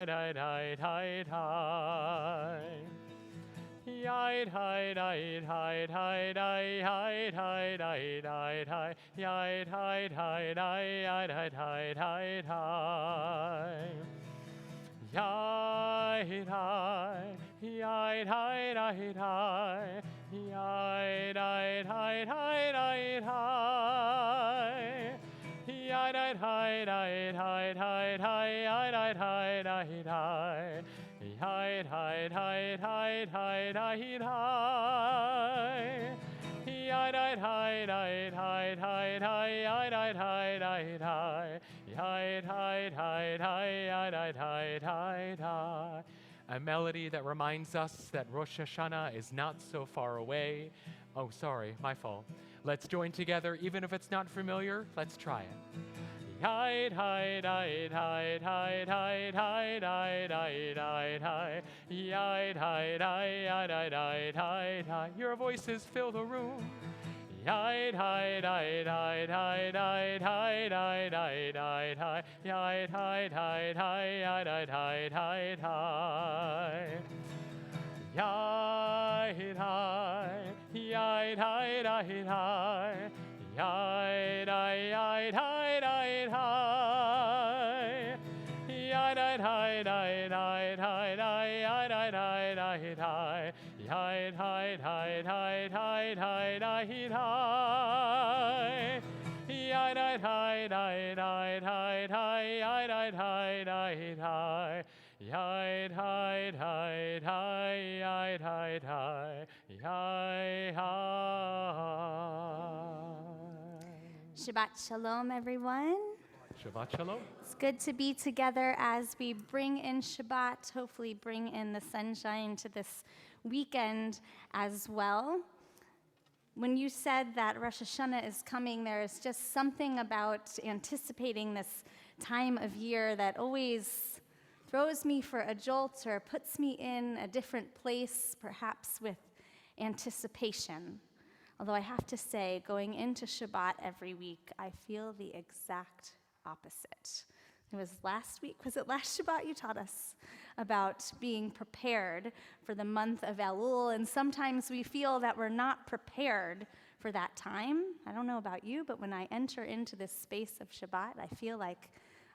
dai dai dai dai. Yai dai dai dai dai dai dai dai dai dai dai. Yai dai dai dai dai dai dai dai. Yai dai, yai dai dai dai, yai dai dai dai dai dai. Yai dai dai dai dai dai dai, yai dai dai dai dai. Yai dai dai dai dai dai dai. Yai dai dai dai dai dai dai, yai dai dai dai dai. Yai dai dai dai, yai dai dai dai dai. A melody that reminds us that Rosh Hashanah is not so far away. Oh, sorry, my fault. Let's join together, even if it's not familiar. Let's try it. Hi, hi, hi, hi, hi, hi, hi, hi, hi, hi, hi, hi, hi, hi, hi, hi, hi, hi. Your voices fill the room. Hi, hi, hi, hi, hi, hi, hi, hi, hi, hi, hi, hi, hi, hi, hi, hi, hi, hi, hi. Yai dai, yai dai dai dai, yai dai yai dai dai dai, yai dai dai dai dai dai dai, yai dai dai dai dai, yai dai dai dai dai dai dai dai. Yai dai dai dai dai dai dai, yai dai dai dai dai. Yai dai dai dai, yai dai dai, yai hi. Shabbat Shalom, everyone. Shabbat Shalom. It's good to be together as we bring in Shabbat, hopefully bring in the sunshine to this weekend as well. When you said that Rosh Hashanah is coming, there is just something about anticipating this time of year that always throws me for a jolt or puts me in a different place, perhaps with anticipation. Although I have to say, going into Shabbat every week, I feel the exact opposite. It was last week, was it last Shabbat you taught us about being prepared for the month of Elul, and sometimes we feel that we're not prepared for that time. I don't know about you, but when I enter into this space of Shabbat, I feel like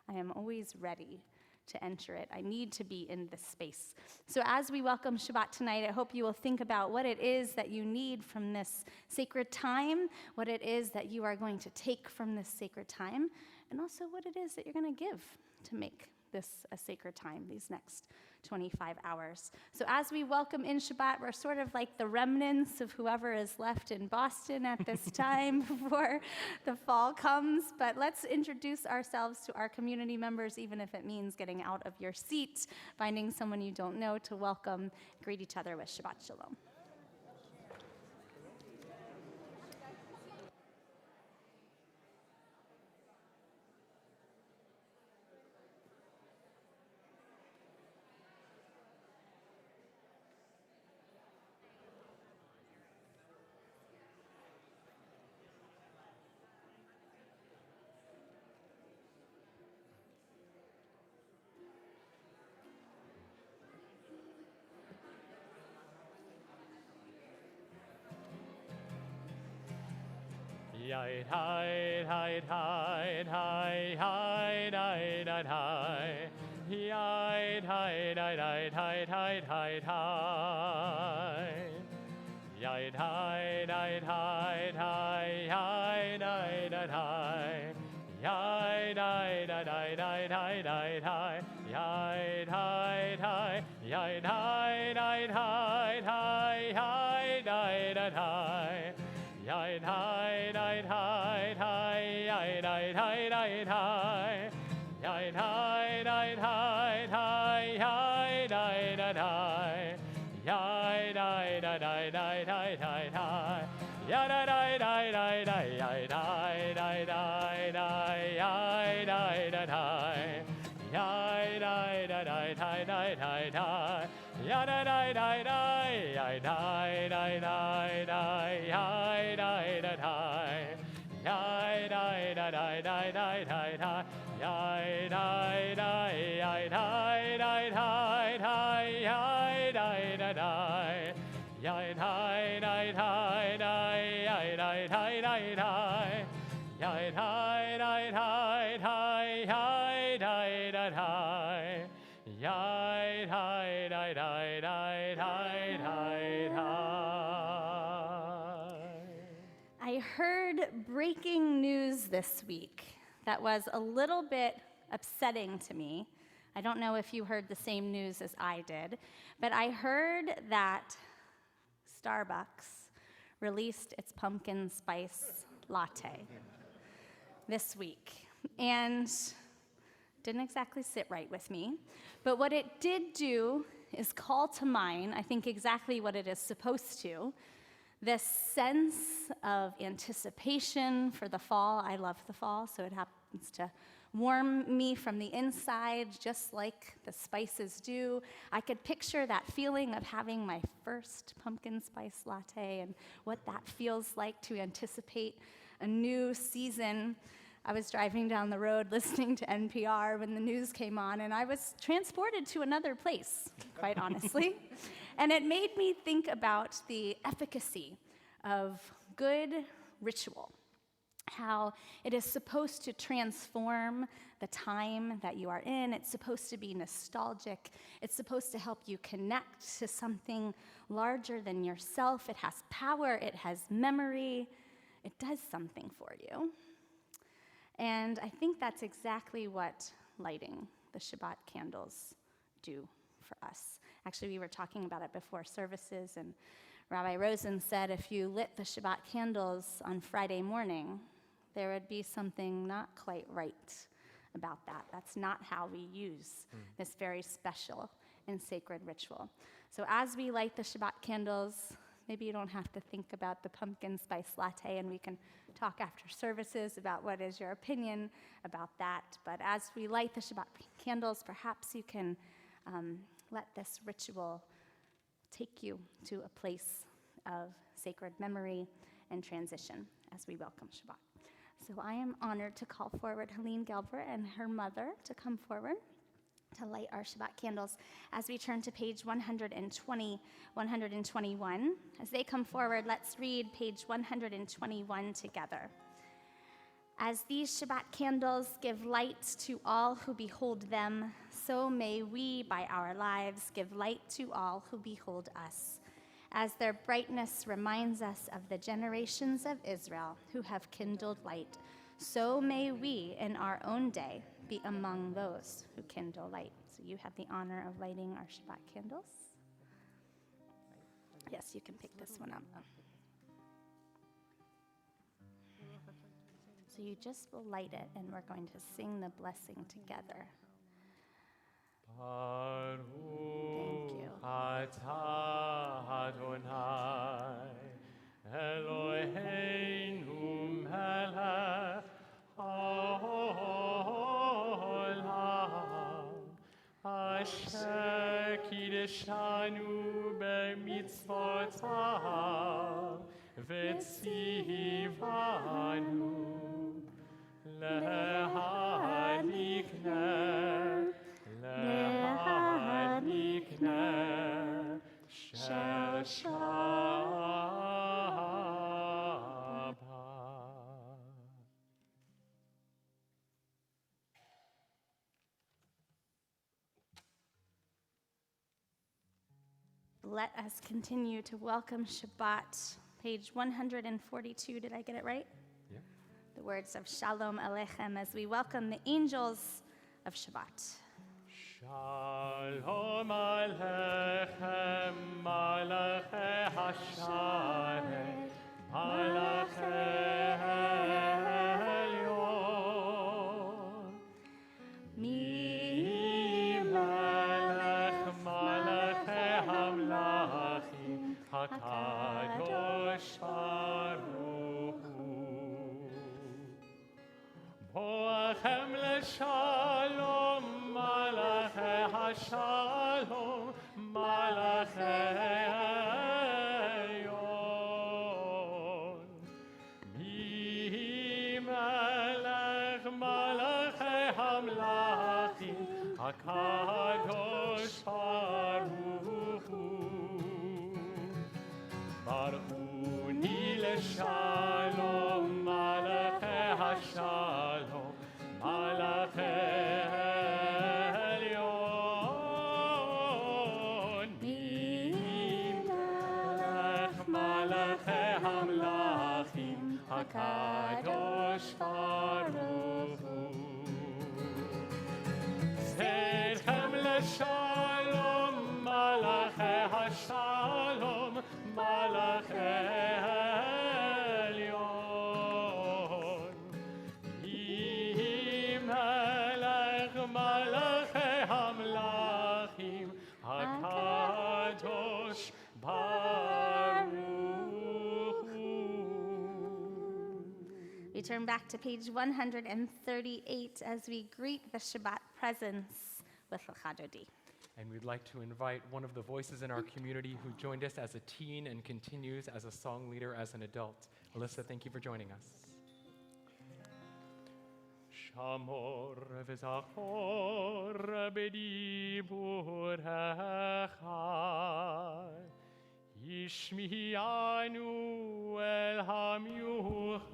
I am always ready to enter it. I need to be in this space. So as we welcome Shabbat tonight, I hope you will think about what it is that you need from this sacred time, what it is that you are going to take from this sacred time, and also what it is that you're going to give to make this a sacred time, these next 25 hours. So as we welcome in Shabbat, we're sort of like the remnants of whoever is left in Boston at this time before the fall comes. But let's introduce ourselves to our community members, even if it means getting out of your seat, finding someone you don't know to welcome, greet each other with Shabbat Shalom. Yai hi hi hi hi hi hi hi hi. Yai hi hi hi hi hi hi hi. Yai hi hi hi hi hi hi hi. Yai hi hi hi hi hi hi. Yai hi hi. Yai hi hi hi hi hi hi. Yai hi hi hi hi yai hi hi hi hi. Yai hi hi hi hi hi hi hi. Yai hi hi hi hi hi hi. Yai hi hi hi hi hi hi hi hi. Yai hi hi hi hi hi hi. Ya da da da da, ya da da da da, ya da da da, ya da da da da da da da, ya da da, ya da da dai dai dai. Yai dai dai dai dai dai dai dai. I heard breaking news this week that was a little bit upsetting to me. I don't know if you heard the same news as I did, but I heard that Starbucks released its pumpkin spice latte this week, and didn't exactly sit right with me. But what it did do is call to mind, I think, exactly what it is supposed to, this sense of anticipation for the fall. I love the fall, so it happens to warm me from the inside, just like the spices do. I could picture that feeling of having my first pumpkin spice latte and what that feels like to anticipate a new season. I was driving down the road listening to NPR when the news came on, and I was transported to another place, quite honestly. And it made me think about the efficacy of good ritual, how it is supposed to transform the time that you are in. It's supposed to be nostalgic. It's supposed to help you connect to something larger than yourself. It has power. It has memory. It does something for you. And I think that's exactly what lighting the Shabbat candles do for us. Actually, we were talking about it before services, and Rabbi Rosen said if you lit the Shabbat candles on Friday morning, there would be something not quite right about that. That's not how we use this very special and sacred ritual. So as we light the Shabbat candles, maybe you don't have to think about the pumpkin spice latte, and we can talk after services about what is your opinion about that. But as we light the Shabbat candles, perhaps you can let this ritual take you to a place of sacred memory and transition as we welcome Shabbat. So I am honored to call forward Helene Gelber and her mother to come forward to light our Shabbat candles as we turn to page 120, 121. As they come forward, let's read page 121 together. As these Shabbat candles give light to all who behold them, so may we, by our lives, give light to all who behold us, as their brightness reminds us of the generations of Israel who have kindled light. So may we, in our own day, be among those who kindle light. So you have the honor of lighting our Shabbat candles. Yes, you can pick this one up. So you just will light it, and we're going to sing the blessing together. Baruch you. atah Adonai, Eloheinu melech haolam, asher kiddushanu b'mitzvotav, v'tzivanu lehadlik ner, lehadlik ner shel Shabbat. Let us continue to welcome Shabbat. Page 142, did I get it right? Yeah. The words of Shalom Aleichem as we welcome the angels of Shabbat. Shalom Aleichem, Malachei Hasharei, Malachei Elyon. Melech Malachei Hamlachim, HaKadosh Baruch Hu. Boachem leShalom, Malachei HaShalom, Malachei Elyon. Melech Malachei Hamlachim, HaKadosh Baruch Hu. Baruchuni leShalom, Malachei HaShalom, Malachei turn back to page 138 as we greet the Shabbat presence with Lecha Dodi. And we'd like to invite one of the voices in our community who joined us as a teen and continues as a song leader as an adult. Alyssa, thank you for joining us. Shamor v'zachor b'dibur echad Yishmi'anu el hamiuchad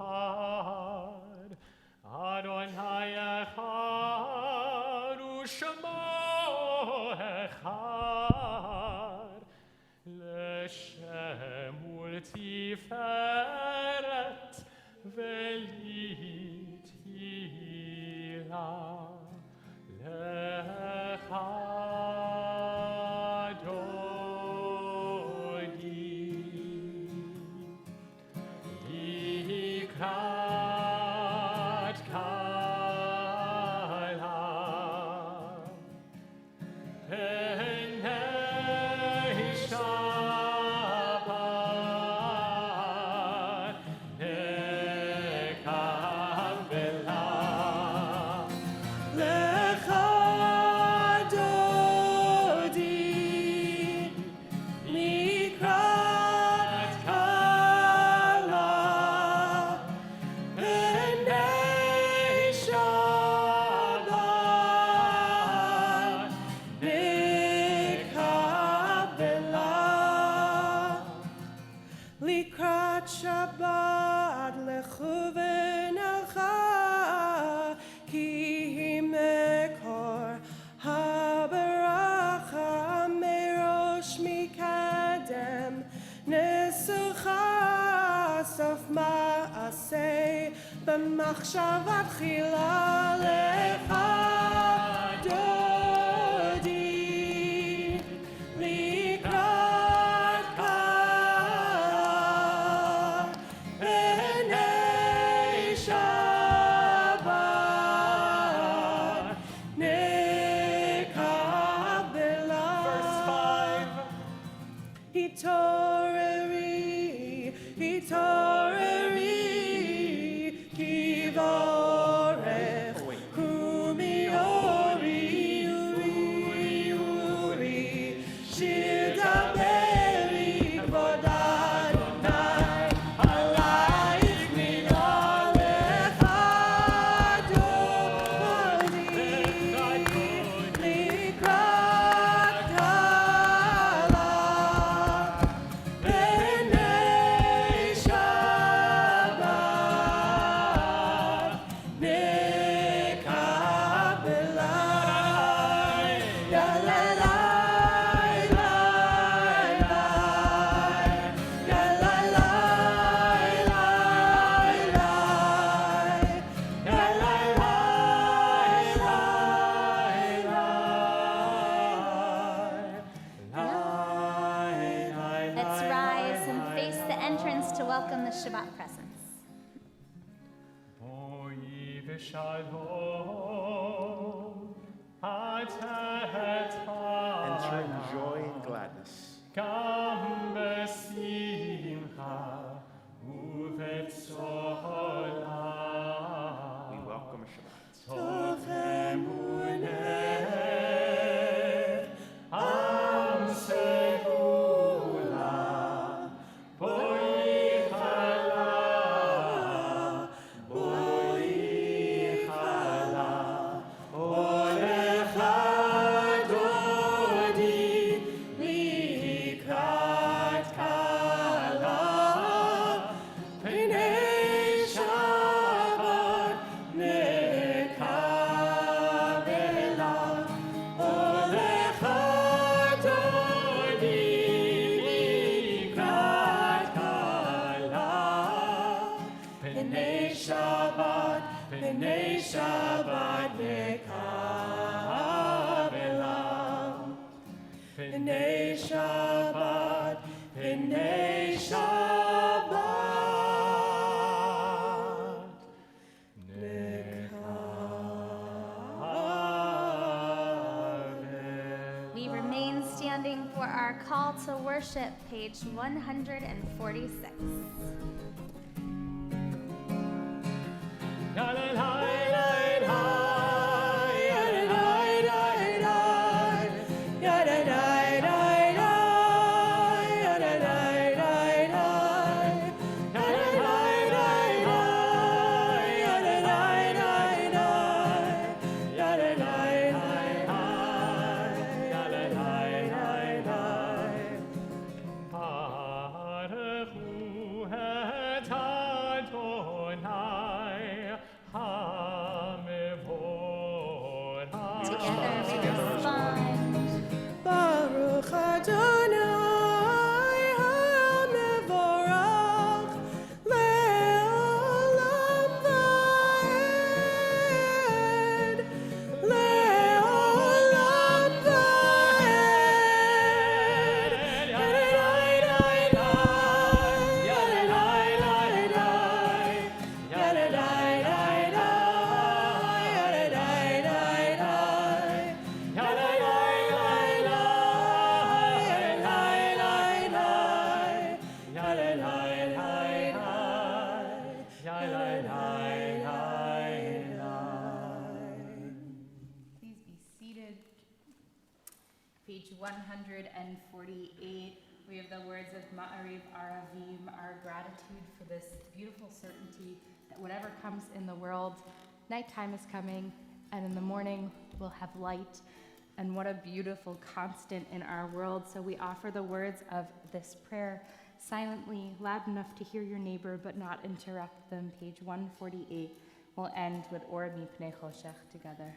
Adonai echad u'shamo echad L'shem ultiferet ve'litila lecha במחשבה תחילה לך דודי לקראת קלה בני שבת נקבלה. Verse 5. התעוררי, התעוררי Shabbat presence. Enter in joy and gladness. We welcome Shabbat. We remain standing for our call to worship, page 146. Page 148, we have the words of Ma'ariv Aravim, our gratitude for this beautiful certainty that whatever comes in the world, nighttime is coming, and in the morning we'll have light. And what a beautiful constant in our world. So we offer the words of this prayer silently, loud enough to hear your neighbor, but not interrupt them. Page 148. We'll end with Or Mipnei Choshech together.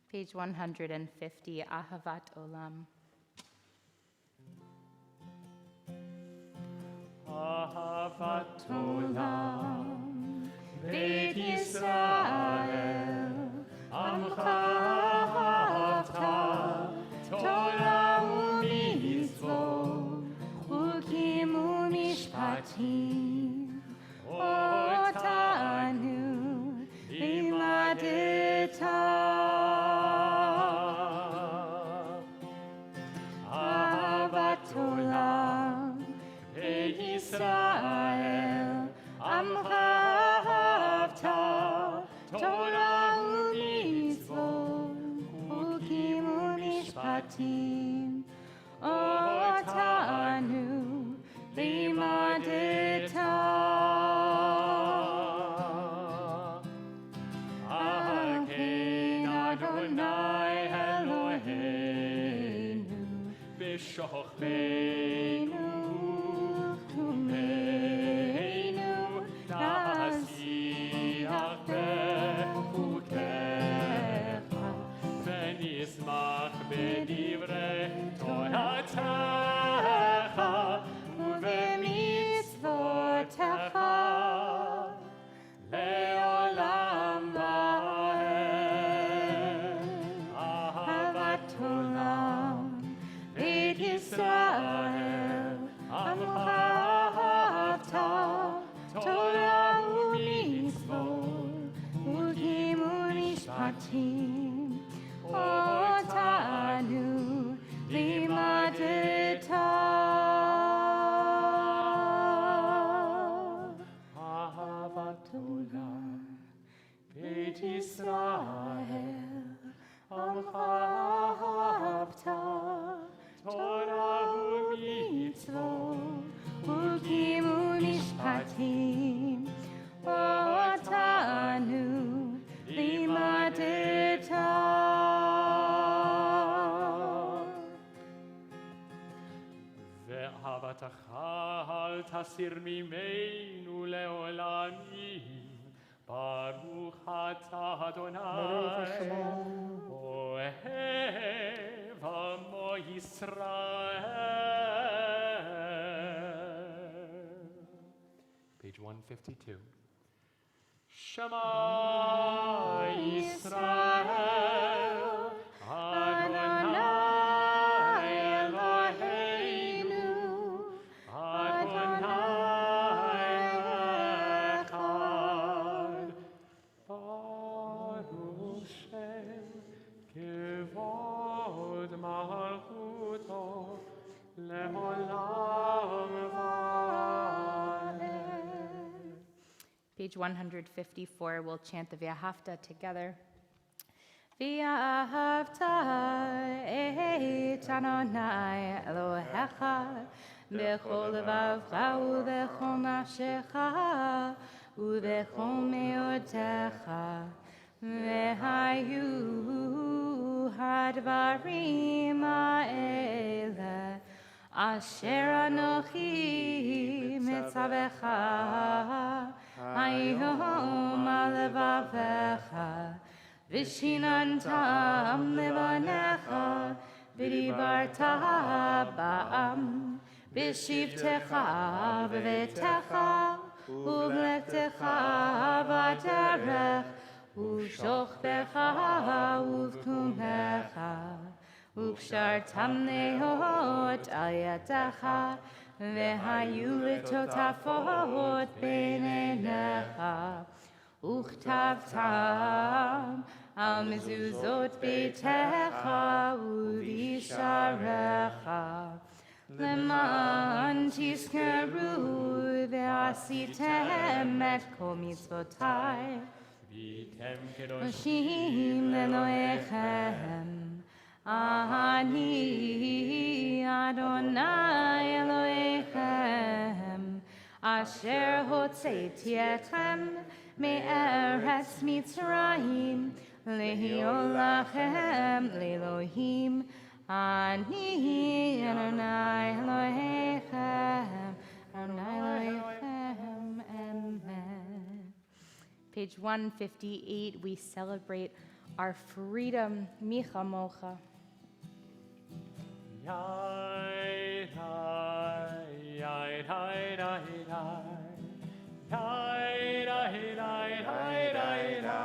Page 150, Ahavat Olam. Ahavat Olam, Beit Yisrael, Amcha ahavta, Torah u'mitzvot, Chukim u'mishpatim, Otanu limadeta. Israel, Amcha ahavta, Torah u'mitzvot, Chukim u'mishpatim, Otanu limadeta. Akein Adonai Eloheinu, b'shochmeinu, לעולם ועד. אהבת עולם, בית ישראל, עמך אהבת, תורה ומצוות, חוקים ומשפטים, אותנו לימדת. בית ישראל, עמך אהבת, תורה ומצוות, חוקים ומשפטים, אותנו לימדת. ואהבתך אל תסיר ממנו לעולמים. ברוך אתה אדוני, אוהב עמו ישראל. Page 152. Shema Yisrael, Adonai Eloheinu, Adonai Echad. Baruch Shem Kevod Malchuto Le'olam Va'ed. Page 154, we'll chant the V'ahavta together. V'ahavta et Adonai Elohecha בכל לבבך ובכל נפשך ובכל מאודך, והיו הדברים האלה אשר אנוכי מצווך היום על לבבך, ושיננתם לבניך, ודיברת בם, בשבתך בביתך, ובלכתך בדרך, ובשוכבך ובקומך, וקשרתם נאות על ידך, והיו לטוטפות בין עיניך, וכתבתם על מזוזות ביתך ובשעריך, למען תזכרו ועשיתם את כל מצוותיי, והייתם קדושים קדושים לאלוהיכם. אני אדוני אלוהיכם, אשר הוצאתי אתכם מארץ מצרים, להיות לכם לאלוהים. אני אדוני אלוהיכם, אדוני אלוהיכם. Amen. Page 158, we celebrate our freedom, Micha Mocha. Yai, yai, yai, yai, yai, yai, yai, yai, yai, yai,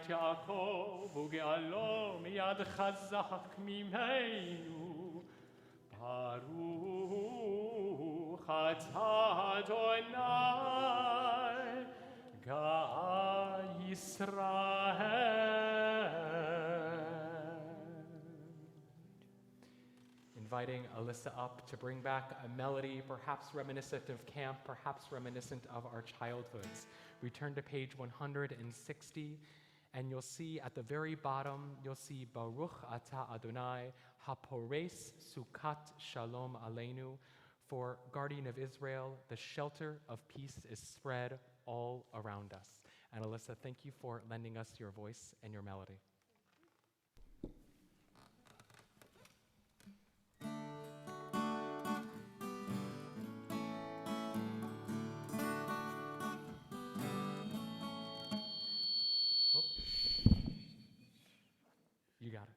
יעקב וגאלו מיד חזק ממנו. ברוך אתה אדוני גאל ישראל. Inviting Alyssa up to bring back a melody perhaps reminiscent of camp, perhaps reminiscent of our childhoods. We turn to page 160, and you'll see at the very bottom, you'll see Baruch Atah Adonai Hapores Sukat Shalom Aleinu. For Guardian of Israel, the shelter of peace is spread all around us. And Alyssa, thank you for lending us your voice and your melody. You got it.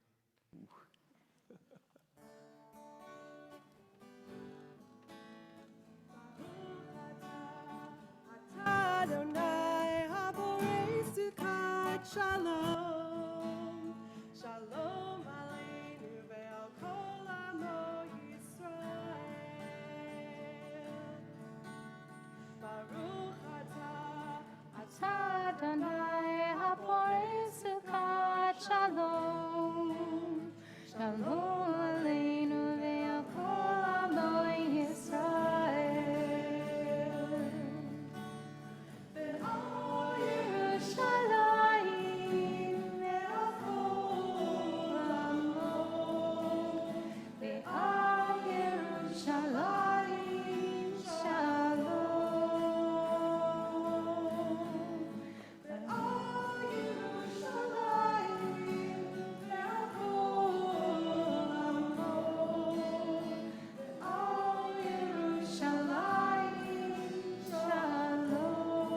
Shalom. Shalom Aleinu ve'al kol amo Yisrael. Ve'al Yerushalayim ve'al kol amo. Ve'al Yerushalayim shalom. Ve'al Yerushalayim ve'al kol amo. Ve'al Yerushalayim shalom.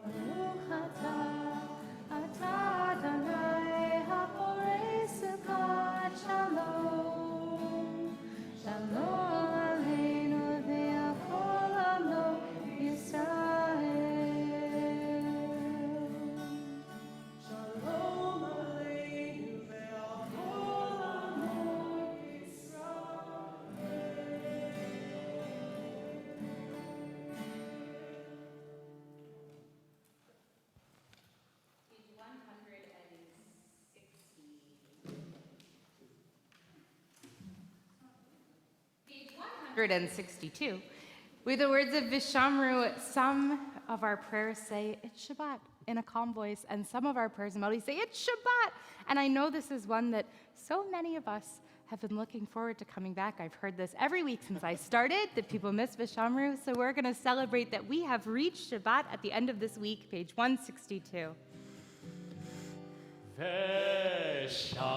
Baruch atah Adonai haporei sukkot shalom. Shalom aleinu ve'al kol amo Yisrael. Shalom Aleinu ve'al kol amo Page 162. With the words of Vishamru, some of our prayers say, it's Shabbat, in a calm voice, and some of our prayers in melody say, it's Shabbat. And I know this is one that so many of us have been looking forward to coming back. I've heard this every week since I started, that people miss Vishamru, so we're going to celebrate that we have reached Shabbat at the end of this week, page 162. Veshamru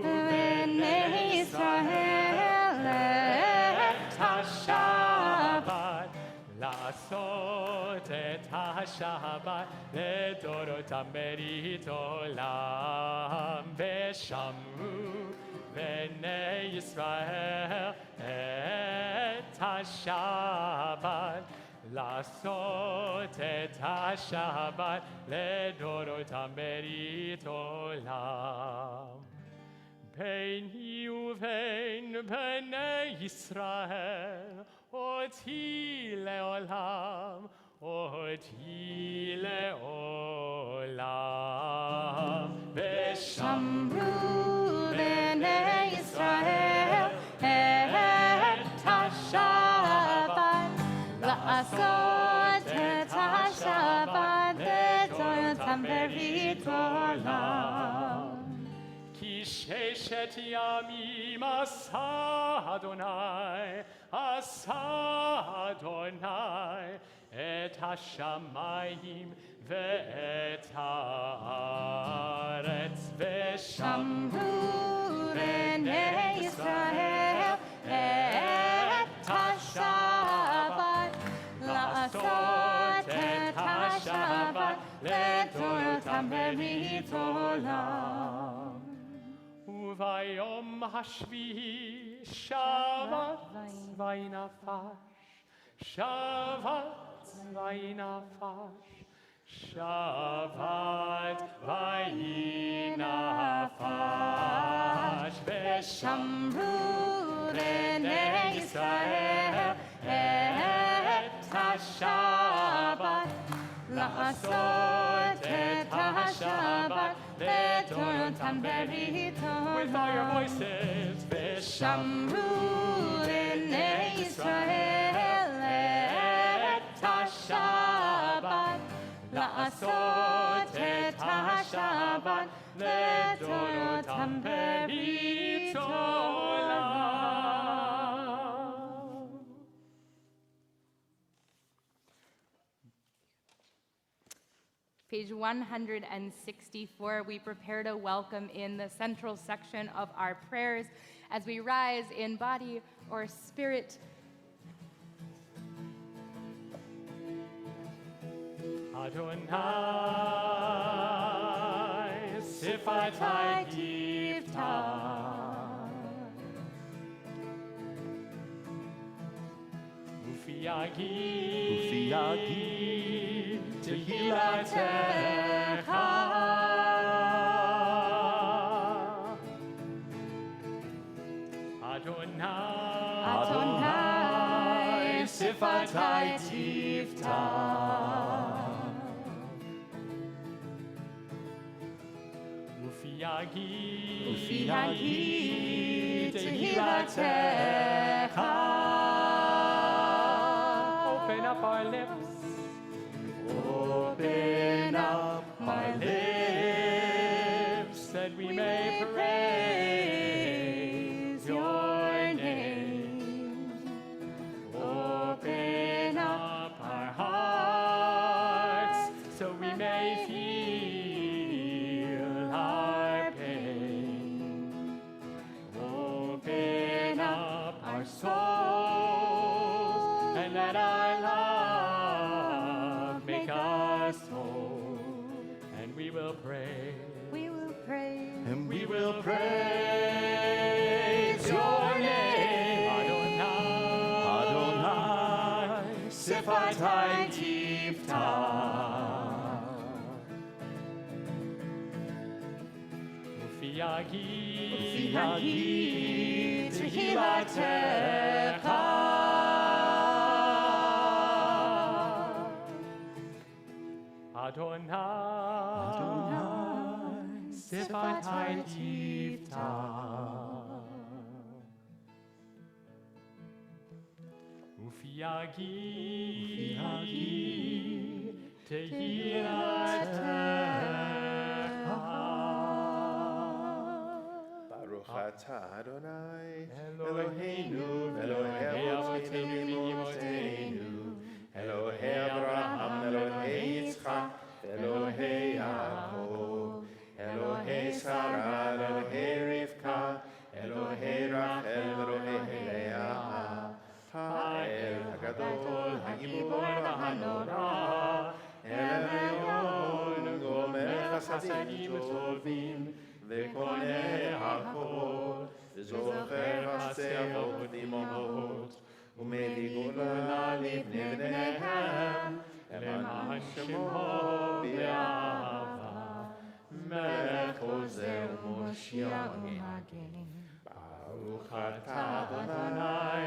B'nei Yisrael et HaShabbat לעשות את השבת לדורותם ברית עולם ושמרו בני ישראל את השבת לעשות את השבת לדורותם ברית עולם ביני ובין בני ישראל אותי לעולם, אותי לעולם. שמרו בני ישראל את השבת, לעשות את השבת לדורותם ברית עולם. כי ששת ימים עשה אדוני את השמיים ואת הארץ שמרו בני ישראל את השבת, לעשות את השבת לדורותם ברית עולם. וביום השביעי שבת וינפש, שבת וינפש, שבת וינפש. ושמרו בני ישראל את השבת, לעשות את השבת לדורותם ברית With all your עולם. voices, שמרו בני ישראל את השבת, לעשות את השבת לדורותם ברית עולם. Page 164, we prepare to welcome in the central section of our prayers as we rise in body or spirit. Adonai, Sifatai Givta, Ufiagi, Tehilatecha, Adonai, Sifatai Tifta, Ufiagi tehilatecha. Open up our lips. Open up our lips that we may praise your name. Open up our hearts so we may feel our pain. Open up our souls and let our love make us whole. And we will pray. We will pray. And we will praise your name, Adonai, Adonai, Sifatai Tiftach. Ufiagi tehilatecha. Adonai, Sifatai Tiftach. Ufiagi tehilatecha. Baruch atah Adonai, Eloheinu, Elohei Avotenu, Elohei Abraham, Elohei Yitzchak, Elohei Yaakov, Elohei Sarah, Elohei Rivka, Elohei Rachel, Elohei Leah, Ha'el HaGadol, HaGibor HaNorah, El Elyon, Gomer Chasadim Tovim, V'koneh HaKol, V'zocher HaSeot Imot, ומדיגונה לבני בניהם, למען שמו באהבה, מלך עוזר ומושיע ומגן. ברוך אתה אדוני,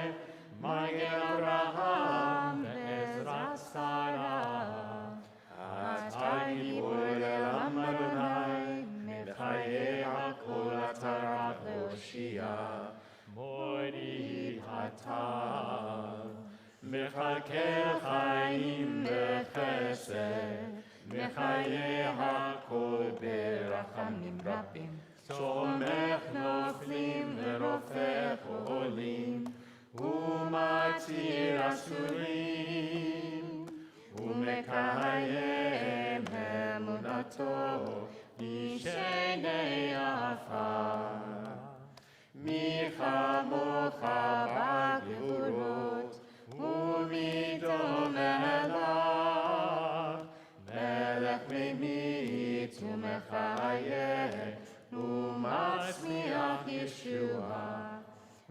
מגן אברהם ועזרת שרה. אתה גיבור לעם אדוני, מחיי הכל אתה רק להושיע. מורי אתה, מחכה חיים בחסד, מחיי הכל ברחמים רבים, סומך נופלים ורופא חולים, ומציל אסורים, ומקיים אמונתו, ישני עפר. מי כמוך בגבורות, ומי דומה לך, מלך ממית ומחיה, ומצמיח ישועה.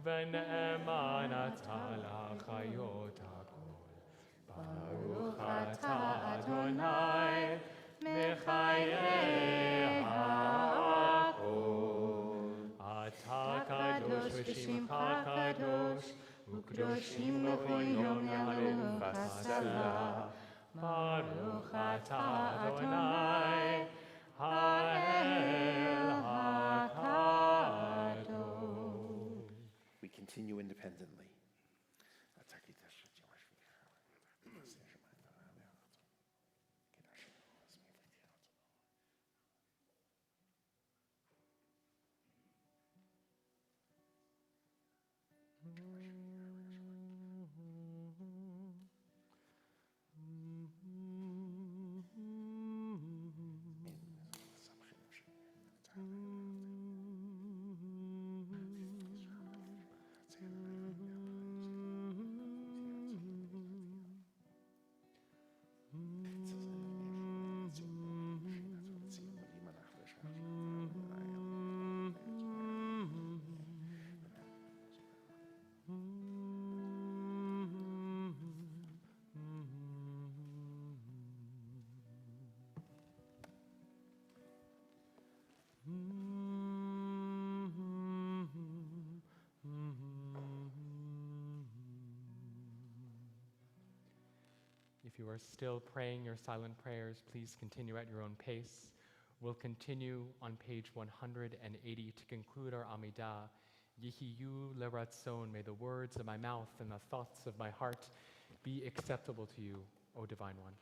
ונאמן אתה לחיות הכל. ברוך אתה אדוני, מחיי הכל. אתה קדוש ושמך קדוש, וקדושים בכל יום יעלו בסלה. ברוך אתה אדוני, האל הקדוש. We continue independently. If you are still praying your silent prayers, please continue at your own pace. We'll continue on page 180 to conclude our Amidah. Yehiyu leratzon, may the words of my mouth and the thoughts of my heart be acceptable to you, O Divine One.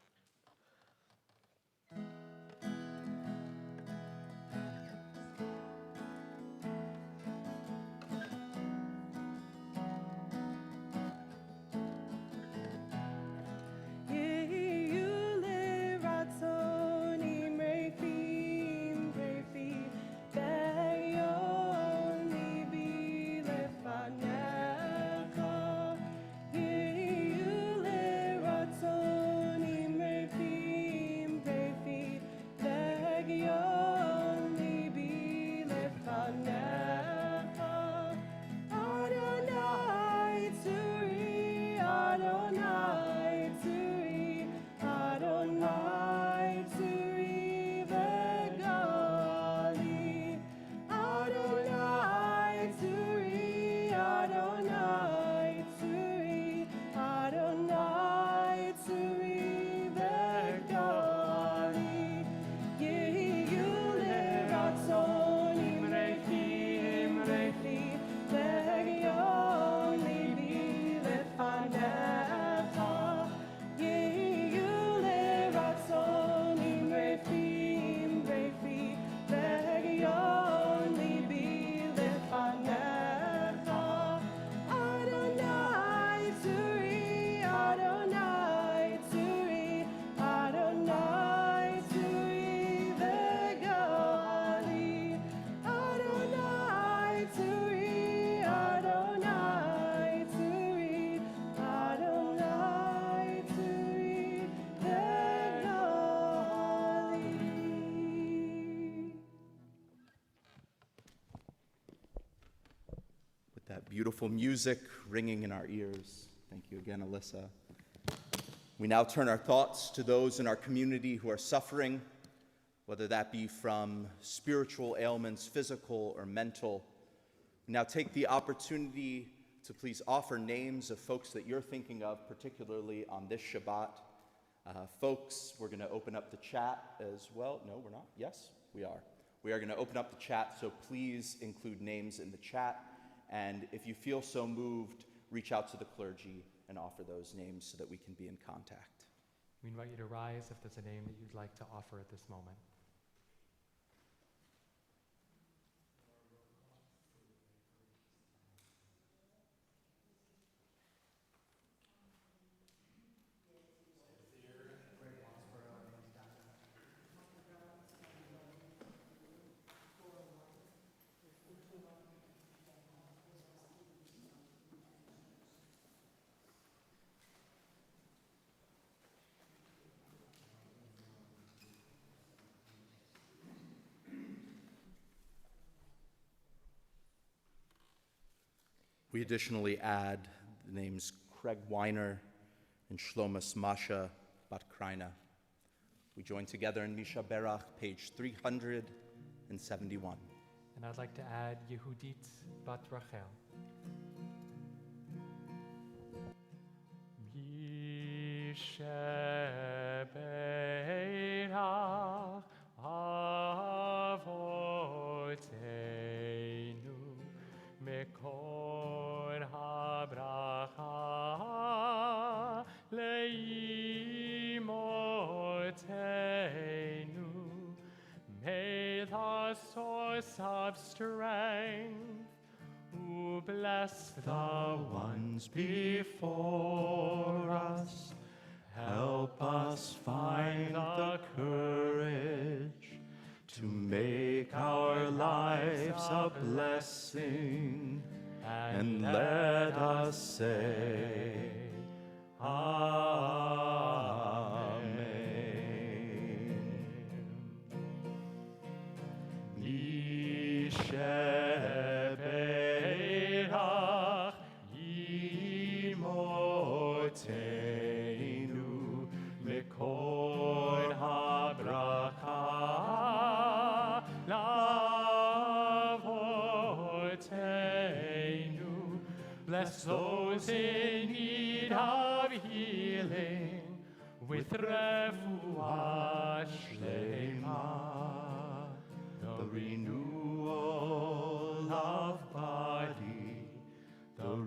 That beautiful music ringing in our ears. Thank you again, Alyssa. We now turn our thoughts to those in our community who are suffering, whether that be from spiritual ailments, physical or mental. We now take the opportunity to please offer names of folks that you're thinking of, particularly on this Shabbat. Folks, we're going to open up the chat as well. No, we're not. Yes, we are. We are going to open up the chat, so please include names in the chat. And if you feel so moved, reach out to the clergy and offer those names so that we can be in contact. We invite you to rise if there's a name that you'd like to offer at this moment. We additionally add the names Craig Weiner and Shlomus Masha Bat Kraina. We join together in Misha Berach, page 371. And I'd like to add Yehudit Bat Rachel. Misha Berach Avoteinu Mekor HaBracha Leimotenu. May the source of strength who bless the ones before us, help us find the courage to make our lives a blessing, and let us say, Amen. Yisheberach Imotenu Mekor HaBracha Lavotenu. Bless those in need of healing with refuah shlema.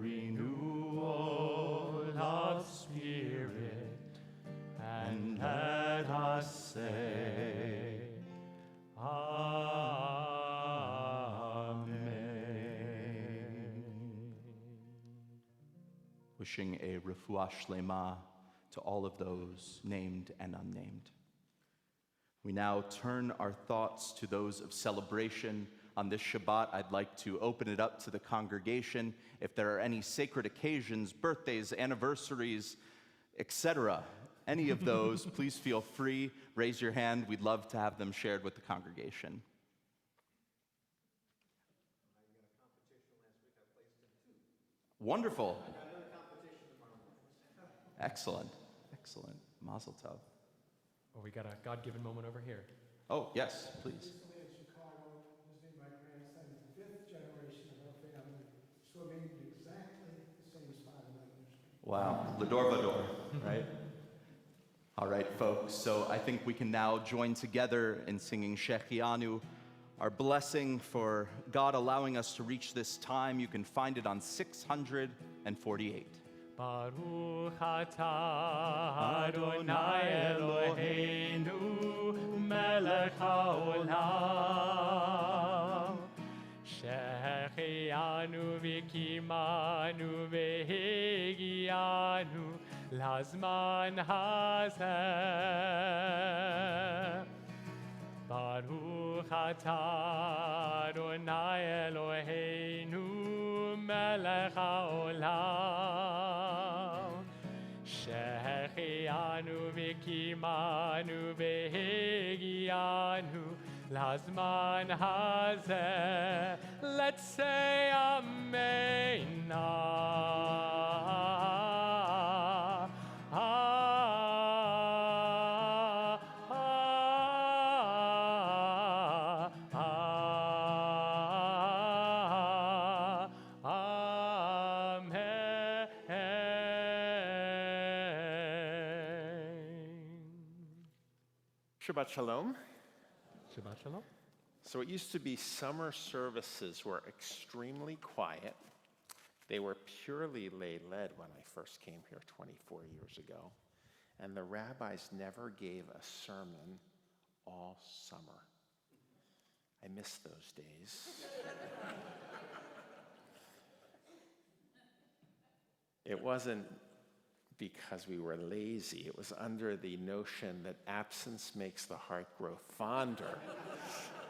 renewal of spirit, and let us say, Amen. Wishing a refuah shlema to all of those named and unnamed. We now turn our thoughts to those of celebration. On this Shabbat, I'd like to open it up to the congregation. If there are any sacred occasions, birthdays, anniversaries, etc., any of those, please feel free. Raise your hand. We'd love to have them shared with the congregation. Wonderful. Excellent. Excellent. Mazel tov. Oh, we got a God-given moment over here. Oh, yes, please. Recently in Chicago, visiting my grandson, the fifth generation of our family, swimming in exactly the same spot in Lebanon Street. Wow, Lador Vador, right? All right, folks, so I think we can now join together in singing Shechianu, our blessing for God allowing us to reach this time. You can find it on 648. Baruch atah Adonai Eloheinu melech haolam shechianu v'kimanu v'hegianu lazman hazeh. Baruch atah Adonai Eloheinu melech haolam shechianu v'kimanu v'hegianu lazman hazeh. Let's say Amen. Shabbat Shalom. Shabbat Shalom. So it used to be summer services were extremely quiet. They were purely lay-led when I first came here 24 years ago. And the rabbis never gave a sermon all summer. I miss those days. It wasn't because we were lazy. It was under the notion that absence makes the heart grow fonder,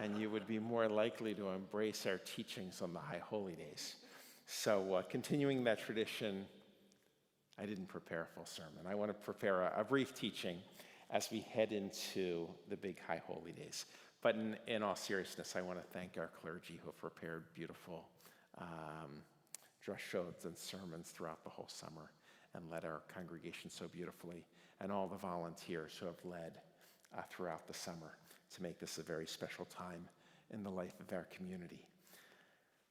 and you would be more likely to embrace our teachings on the High Holy Days. So continuing that tradition, I didn't prepare a full sermon. I want to prepare a brief teaching as we head into the big High Holy Days. But in all seriousness, I want to thank our clergy who have prepared beautiful drashot and sermons throughout the whole summer and led our congregation so beautifully, and all the volunteers who have led throughout the summer to make this a very special time in the life of our community.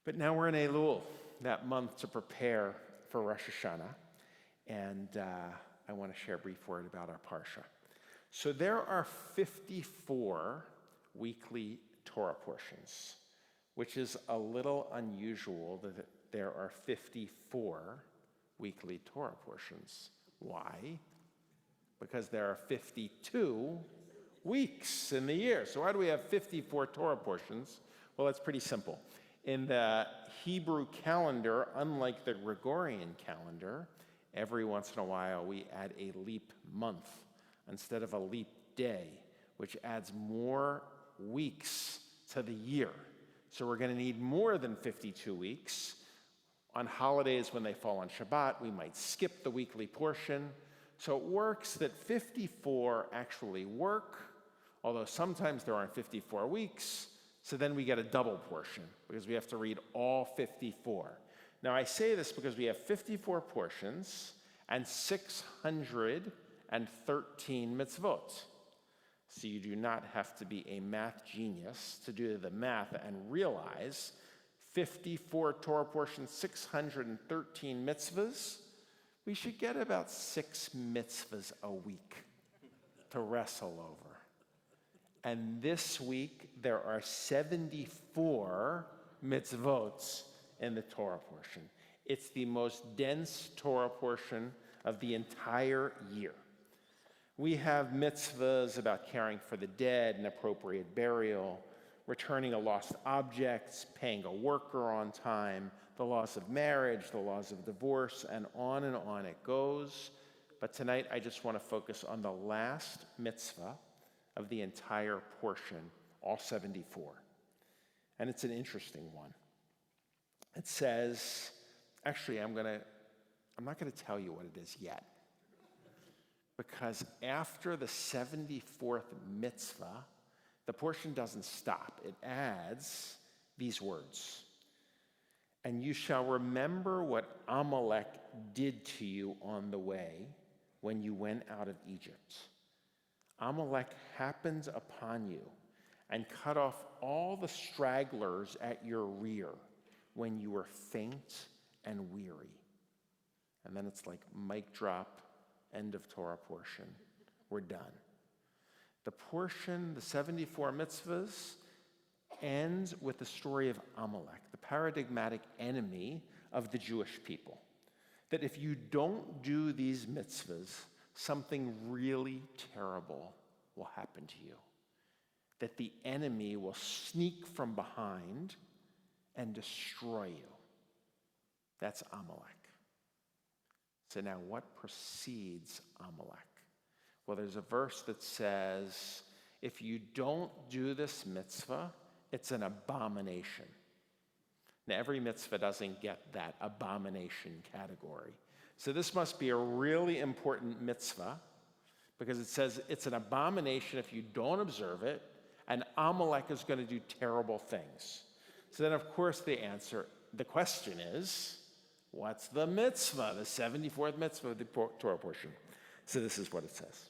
But now we're in Elul, that month to prepare for Rosh Hashanah, and I want to share a brief word about our Parsha. So there are 54 weekly Torah portions, which is a little unusual that there are 54 weekly Torah portions. Why? Because there are 52 weeks in the year. So why do we have 54 Torah portions? Well, it's pretty simple. In the Hebrew calendar, unlike the Gregorian calendar, every once in a while we add a leap month instead of a leap day, which adds more weeks to the year. So we're going to need more than 52 weeks. On holidays, when they fall on Shabbat, we might skip the weekly portion. So it works that 54 actually work, although sometimes there aren't 54 weeks. So then we get a double portion because we have to read all 54. Now I say this because we have 54 portions and 613 mitzvot. So you do not have to be a math genius to do the math and realize 54 Torah portions, 613 mitzvahs. We should get about 6 mitzvahs a week to wrestle over. And this week, there are 74 mitzvot in the Torah portion. It's the most dense Torah portion of the entire year. We have mitzvahs about caring for the dead and appropriate burial, returning a lost object, paying a worker on time, the laws of marriage, the laws of divorce, and on it goes. But tonight I just want to focus on the last mitzvah of the entire portion, all 74. And it's an interesting one. It says, actually, I'm not going to tell you what it is yet. Because after the 74th mitzvah, the portion doesn't stop. It adds these words. And you shall remember what Amalek did to you on the way when you went out of Egypt. Amalek happened upon you and cut off all the stragglers at your rear when you were faint and weary. And then it's like mic drop, end of Torah portion. We're done. The portion, the 74 mitzvahs, ends with the story of Amalek, the paradigmatic enemy of the Jewish people. That if you don't do these mitzvahs, something really terrible will happen to you. That the enemy will sneak from behind and destroy you. That's Amalek. So now what precedes Amalek? Well, there's a verse that says, if you don't do this mitzvah, it's an abomination. Now, every mitzvah doesn't get that abomination category. So this must be a really important mitzvah because it says it's an abomination if you don't observe it, and Amalek is going to do terrible things. So then, of course, the question is, what's the mitzvah, the 74th mitzvah of the Torah portion? So this is what it says.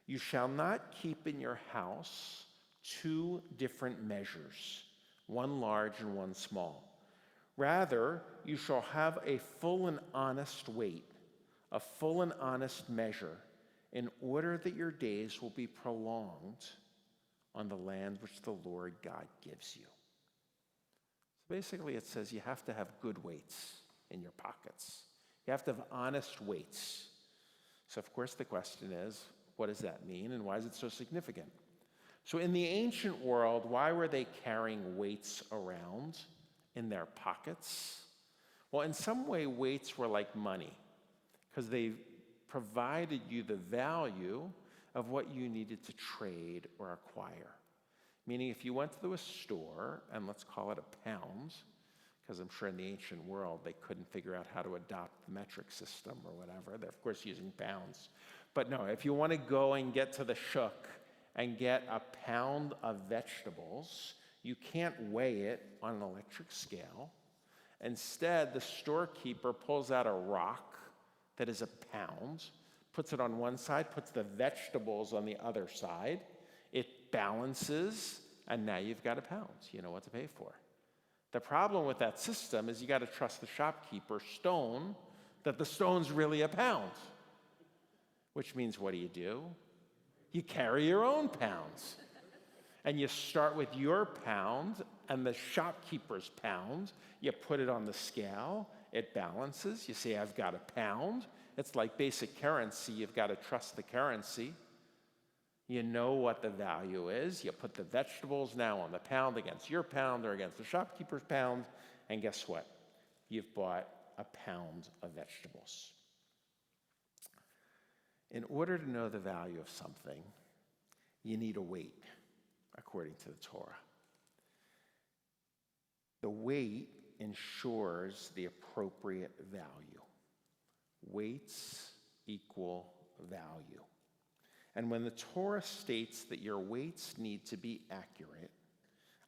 You shall not keep in your house two different measures, one large and one small. Rather, you shall have a full and honest weight, a full and honest measure, in order that your days will be prolonged on the land which the Lord God gives you. So basically, it says you have to have good weights in your pockets. You have to have honest weights. So, of course, the question is, what does that mean, and why is it so significant? So in the ancient world, why were they carrying weights around in their pockets? Well, in some way, weights were like money because they provided you the value of what you needed to trade or acquire. Meaning if you went to a store, and let's call it a pound, because I'm sure in the ancient world they couldn't figure out how to adopt the metric system or whatever. They're, of course, using pounds. But no, if you want to go and get to the shuk and get a pound of vegetables, you can't weigh it on an electric scale. Instead, the storekeeper pulls out a rock that is a pound, puts it on one side, puts the vegetables on the other side. It balances, and now you've got a pound. You know what to pay for. The problem with that system is you got to trust the shopkeeper stone that the stone's really a pound. Which means what do? You carry your own pounds. And you start with your pound and the shopkeeper's pound. You put it on the scale. It balances. You say, I've got a pound. It's like basic currency. You've got to trust the currency. You know what the value is. You put the vegetables now on the pound against your pound or against the shopkeeper's pound. And guess what? You've bought a pound of vegetables. In order to know the value of something, you need a weight, according to the Torah. The weight ensures the appropriate value. Weights equal value. And when the Torah states that your weights need to be accurate,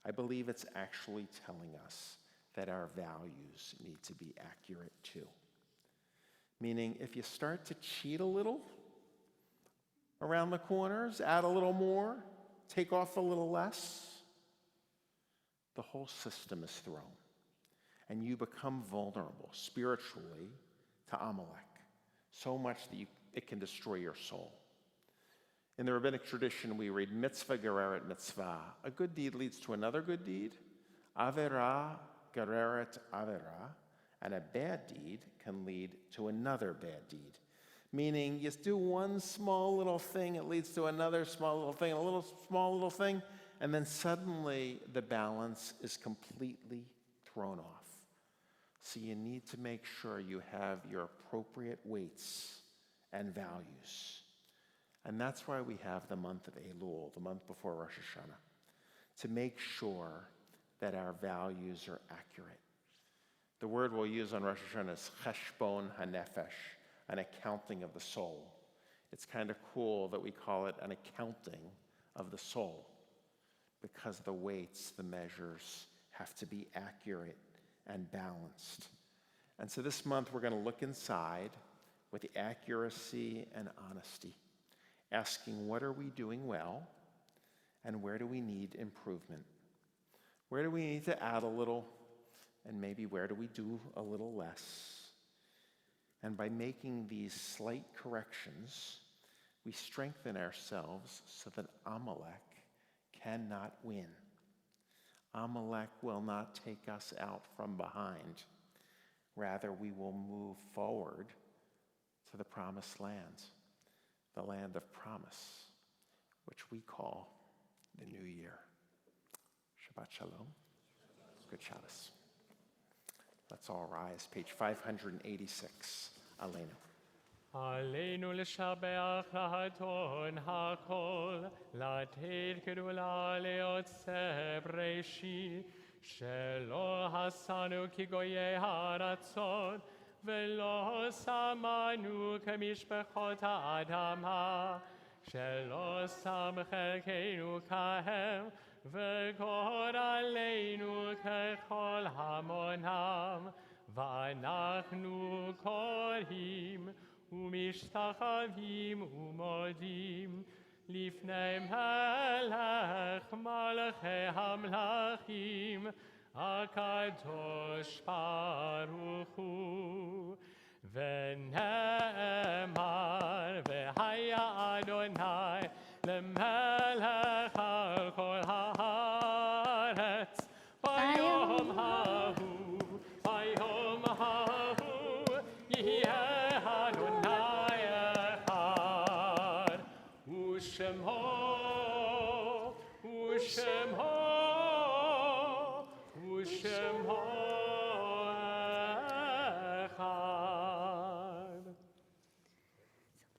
I believe it's actually telling us that our values need to be accurate too. Meaning, if you start to cheat a little around the corners, add a little more, take off a little less, the whole system is thrown. And you become vulnerable spiritually to Amalek, so much that it can destroy your soul. In the rabbinic tradition, we read mitzvah gereret mitzvah. A good deed leads to another good deed. Averah gereret averah. And a bad deed can lead to another bad deed. Meaning, you do one small little thing, it leads to another small little thing, a small little thing, and then suddenly the balance is completely thrown off. So you need to make sure you have your appropriate weights and values. And that's why we have the month of Elul, the month before Rosh Hashanah, to make sure that our values are accurate. The word we'll use on Rosh Hashanah is cheshbon hanefesh, an accounting of the soul. It's kind of cool that we call it an accounting of the soul, because the weights, the measures, have to be accurate and balanced. And so this month we're going to look inside with the accuracy and honesty, asking what are we doing well and where do we need improvement? Where do we need to add a little, and maybe where do we do a little less? And by making these slight corrections, we strengthen ourselves so that Amalek cannot win. Amalek will not take us out from behind. Rather, we will move forward to the promised land, the land of promise, which we call the new year. Shabbat Shalom. Good Shabbos. Let's all rise. Page 586. Aleinu. עלינו לשבח לאדון הכל, לתת גדולה ליוצא בראשית, שלא עשנו כגויי הארצות, ולא שמנו כמשפחות האדמה, שלא שם חלקנו כהם, וגורלנו ככל המונם, ואנחנו קוראים ומשתחווים ומודים לפני מלך מלכי המלכים הקדוש ברוך הוא. ונאמר והיה אדוני למלך על כל הארץ ביום ההוא, ביום ההוא יהיה אדוני אחד, ושמו אחד.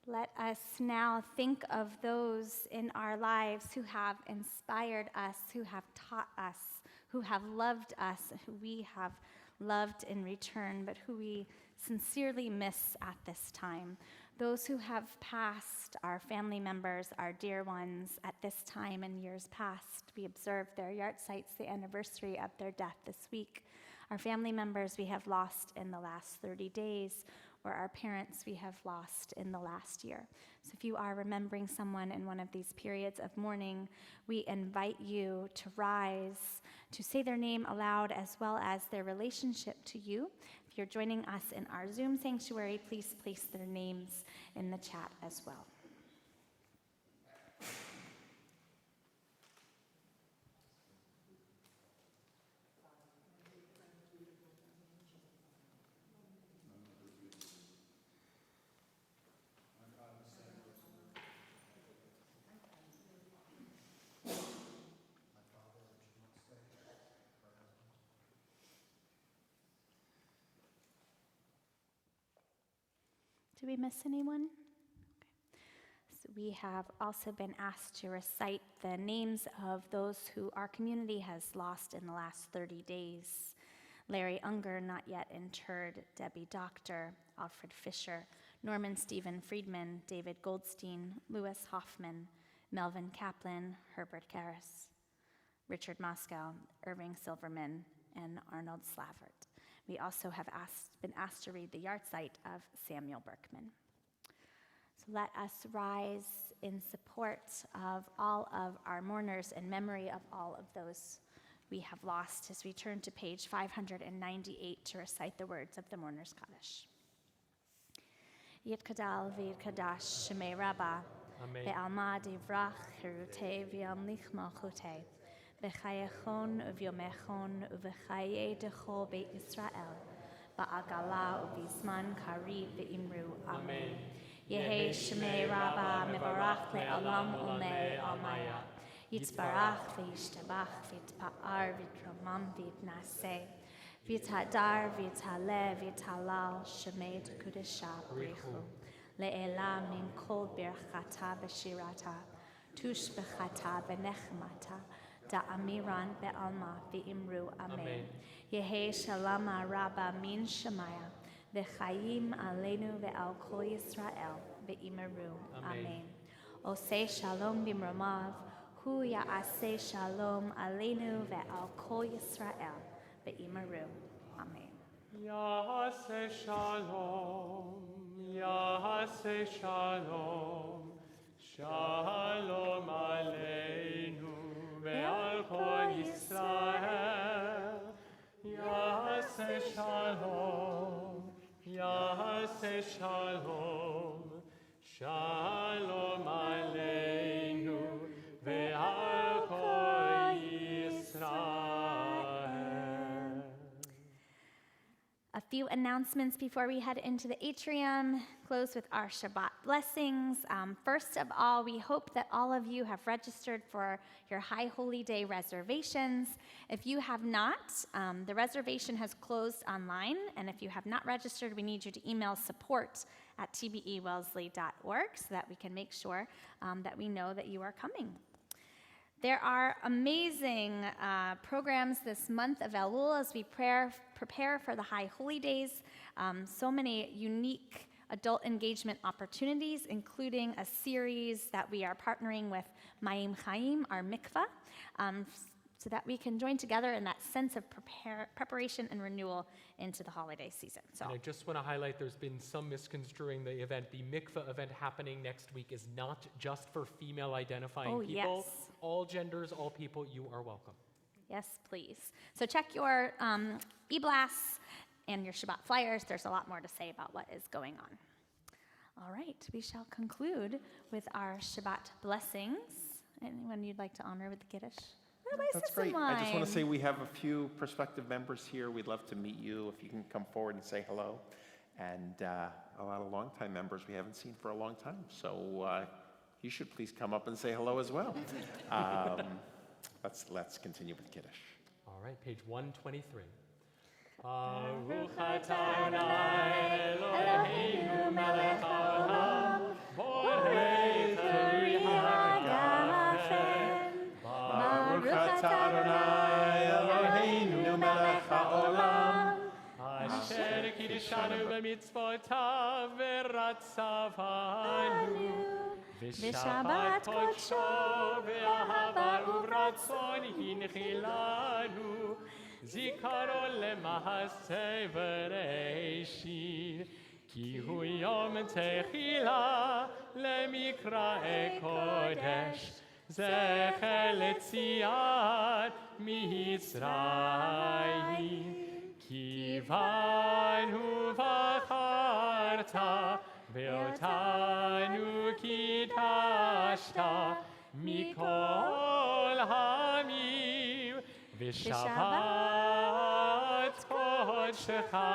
Let us now think of those in our lives who have inspired us, who have taught us, who have loved us, who we have loved in return, but who we sincerely miss at this time. Those who have passed, our family members, our dear ones, at this time in years past. We observed their yahrzeit, the anniversary of their death this week. Our family members we have lost in the last 30 days, or our parents we have lost in the last year. So if you are remembering someone in one of these periods of mourning, we invite you to rise, to say their name aloud as well as their relationship to you. If you're joining us in our Zoom sanctuary, please place their names in the chat as well. Did we miss anyone? Okay. So we have also been asked to recite the names of those who our community has lost in the last 30 days. Larry Unger, not yet interred, Debbie Doctor, Alfred Fisher, Norman Stephen Friedman, David Goldstein, Louis Hoffman, Melvin Kaplan, Herbert Karras, Richard Moscow, Irving Silverman, and Arnold Slavert. We also have been asked to read the yahrzeit of Samuel Berkman. So let us rise in support of all of our mourners in memory of all of those we have lost as we turn to page 598 to recite the words of the Mourner's Kaddish. Yitkadal v'yitkadash shemei Rabbah, ve'alma divrach cherutei v'yamlich malchutei, v'chayechon uvyomechon uv'chayedecho beit Yisrael, ba'agala ubizman karib ve'imru amen. Yehi shemei rabba mevarach le'olam ulmei almaya. Yitzbarach ve'yishtabach v'yitpa'ar v'yitramam v'yitnaseh. V'yithadar v'yithale v'yithalal shemei tekudesha brichu. Le'ela min kol birchata b'shirata. Tush b'chata b'nechmata. Da'amiran be'alma v'imru amen. Yehi shalama rabba min shemaya. V'chayim aleinu ve'al kol Yisrael v'imeru amen. Oseh shalom b'mromav. Hu ya'aseh shalom aleinu ve'al kol Yisrael v'imeru amen. Yaseh shalom, Yaseh shalom, shalom aleinu ve'al kol Yisrael. Yaseh shalom, Yaseh shalom, shalom aleinu ve'al kol Yisrael. A few announcements before we head into the atrium. Close with our Shabbat blessings. First of all, we hope that all of you have registered for your High Holy Day reservations. If you have not, the reservation has closed online, and if you have not registered, we need you to email support@tbewellesley.org so that we can make sure that we know that you are coming. There are amazing programs this month of Elul as we prepare for the High Holy Days. So many unique adult engagement opportunities, including a series that we are partnering with Mayim Chaim, our mikvah, so that we can join together in that sense of preparation and renewal into the holiday season. So And I just want to highlight there's been some misconstruing the event. The mikvah event happening next week is not just for female identifying people. Yes. All genders, all people, you are welcome. Yes, please. So check your e-blasts and your Shabbat flyers. There's a lot more to say about what is going on. All right, we shall conclude with our Shabbat blessings. Anyone you'd like to honor with the Kiddush? That's great. I just want to say we have a few prospective members here. We'd love to meet you if you can come forward and say hello. And a lot of longtime members we haven't seen for a long time. So you should please come up and say hello as well. Let's continue with Kiddush. All right, page 123. Baruch atah Adonai Eloheinu melech haolam, borei peri hagafen. Baruch atah Adonai Eloheinu melech haolam, Asher kiddushanu b'mitzvotav v'ratzavanu, v'shabbat kodsho v'ahava uvratzon hinchilanu, zikaron lema'aseh v'reishit, ki hu yom techila lemikra'e kodesh, zecher letziat mitzrayim. Kivanu v'charta ve'otanu kidashta mikol hamim v'shabbat kodshecha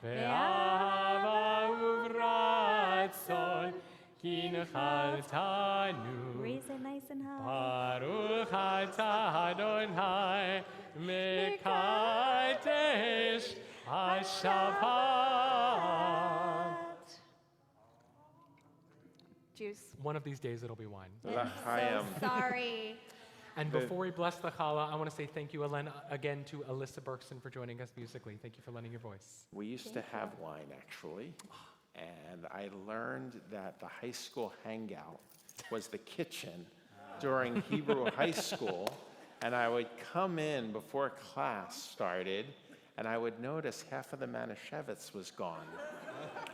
ve'ahava uvratzon kinchaltanu. Raise it nice and high. Baruch atah Adonai mekadesh HaShabbat. Juice. One of these days it'll be wine. L'chaim. Sorry. And before we bless the challah, I want to say thank you again to Alyssa Berkson for joining us musically. Thank you for lending your voice. We used to have wine, actually, and I learned that the high school hangout was the kitchen during Hebrew high school, and I would come in before class started, and I would notice half of the Manischewitz was gone.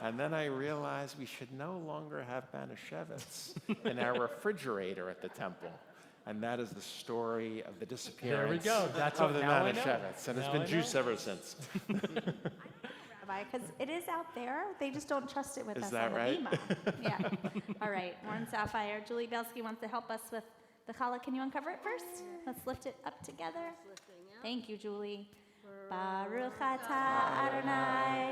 And then I realized we should no longer have Manischewitz in our refrigerator at the temple. And that is the story of the disappearance That's of the now I know. Manischewitz. And it's Now been I juice know. ever since. Rabbi, because it is out there. They just don't trust it with Is us that on right? the Bima. Yeah. All right. Warren Sapphire. Julie Belsky wants to help us with the challah. Can you uncover it first? Let's lift it up together. Thank you, Julie. Baruch atah Adonai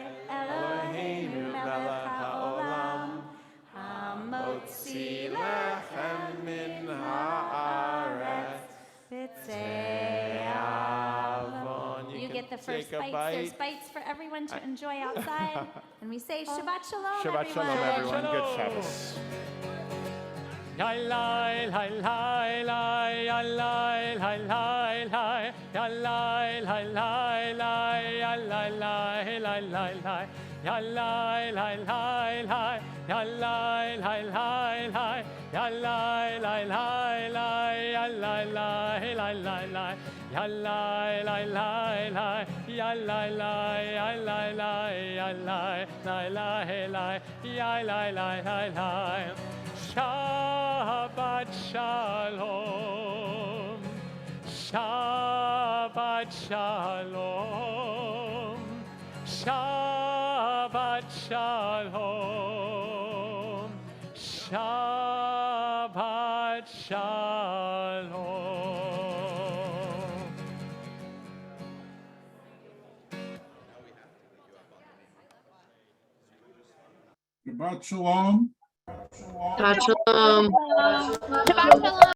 first take a bites. There's bite. bites for everyone to enjoy outside. And we say Shabbat Shalom, Shabbat everyone. shalom, everyone. Good Shalom. Shabbos. Ya lai lai lai lai ya lai lai lai lai ya lai lai lai lai ya lai lai lai lai lai ya lai lai lai lai ya lai lai lai lai ya lai lai lai lai ya lai lai lai lai lai ya lai lai lai lai ya lai lai ya lai lai ya lai lai lai lai ya lai lai lai lai Shabbat Shalom, Shabbat Shalom, Shabbat Shalom, Shabbat Shalom. Shabbat Shalom. Shabbat Shalom. Shabbat Shalom.